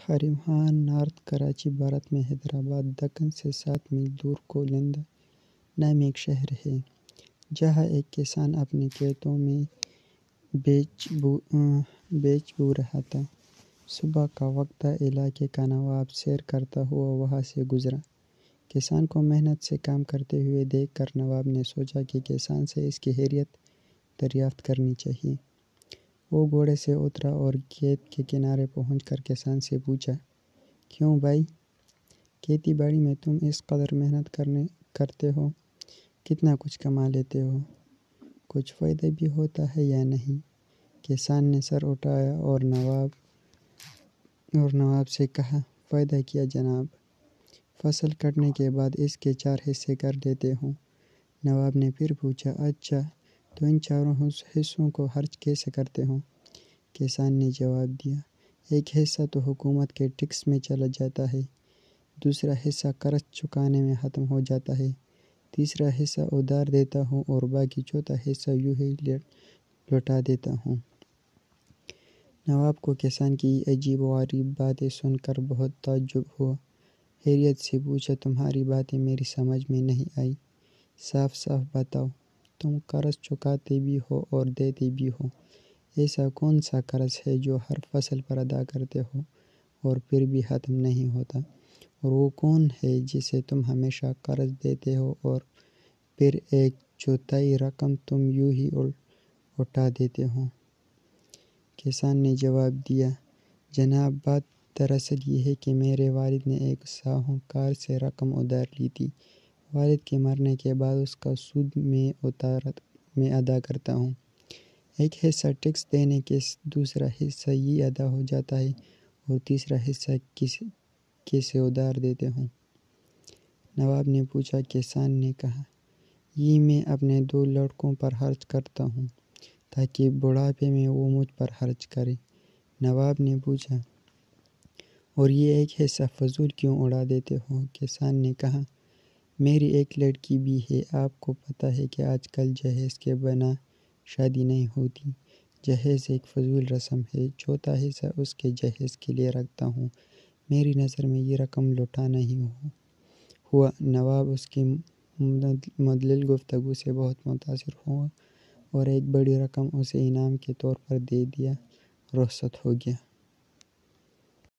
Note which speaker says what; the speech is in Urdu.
Speaker 1: خریمہان نارتھ کراچی بھارت میں حیدرآباد دکن سے 7 میل دور کولندہ نام ایک شہر ہے جہاں ایک کسان اپنے کھیتوں میں بیج بو رہا تھا۔ صبح کا وقت تھا، علاقے کا نواب سیر کرتا ہوا وہاں سے گزرا۔ کسان کو محنت سے کام کرتے ہوئے دیکھ کر نواب نے سوچا کہ کسان سے اس کی خیریت دریافت کرنی چاہیے۔ وہ گھوڑے سے اترا اور کھیت کے کنارے پہنچ کر کسان سے پوچھا، کیوں بھائی، کھیتی باڑی میں تم اس قدر محنت کرتے ہو، کتنا کچھ کما لیتے ہو، کچھ فائدہ بھی ہوتا ہے یا نہیں؟ کسان نے سر اٹھایا اور نواب سے کہا، فائدہ کیا جناب، فصل کٹنے کے بعد اس کے 4 حصے کر دیتے ہوں۔ نواب نے پھر پوچھا، اچھا تو ان 4 حصوں کو خرچ کیسے کرتے ہو؟ کسان نے جواب دیا، ایک حصہ تو حکومت کے ٹیکس میں چلا جاتا ہے، دوسرا حصہ قرض چکانے میں ختم ہو جاتا ہے، تیسرا حصہ ادھار دیتا ہوں اور باقی چوتھا حصہ یوں ہی لوٹا دیتا ہوں۔ نواب کو کسان کی یہ عجیب و غریب باتیں سن کر بہت تعجب ہوا۔ خیریت سے پوچھا، تمہاری باتیں میری سمجھ میں نہیں آئی، صاف صاف بتاؤ، تم قرض چکاتے بھی ہو اور دیتے بھی ہو، ایسا کون سا قرض ہے جو ہر فصل پر ادا کرتے ہو اور پھر بھی ختم نہیں ہوتا، اور وہ کون ہے جسے تم ہمیشہ قرض دیتے ہو اور پھر 1/4 رقم تم یوں ہی اٹھا دیتے ہو؟ کسان نے جواب دیا، جناب بات دراصل یہ ہے کہ میرے والد نے ایک ساہوکار سے رقم ادھار لی تھی، والد کے مرنے کے بعد اس کا سود میں ادا کرتا ہوں، ایک حصہ ٹیکس دینے کے دوسرا حصہ یہ ادا ہو جاتا ہے اور تیسرا حصہ کیسے ادھار دیتے ہوں؟ نواب نے پوچھا۔ کسان نے کہا، یہ میں اپنے 2 لڑکوں پر خرچ کرتا ہوں تاکہ بڑھاپے میں وہ مجھ پر خرچ کرے۔ نواب نے پوچھا، اور یہ ایک حصہ فضول کیوں اڑا دیتے ہو؟ کسان نے کہا، میری ایک لڑکی بھی ہے، آپ کو پتہ ہے کہ آج کل جہیز کے بنا شادی نہیں ہوتی، جہیز ایک فضول رسم ہے، چوتھا حصہ اس کے جہیز کے لیے رکھتا ہوں، میری نظر میں یہ رقم لوٹانا ہی ہوا۔ نواب اس کی مدلل گفتگو سے بہت متاثر ہوا اور ایک بڑی رقم اسے انعام کے طور پر دے دیا، رخصت ہو گیا۔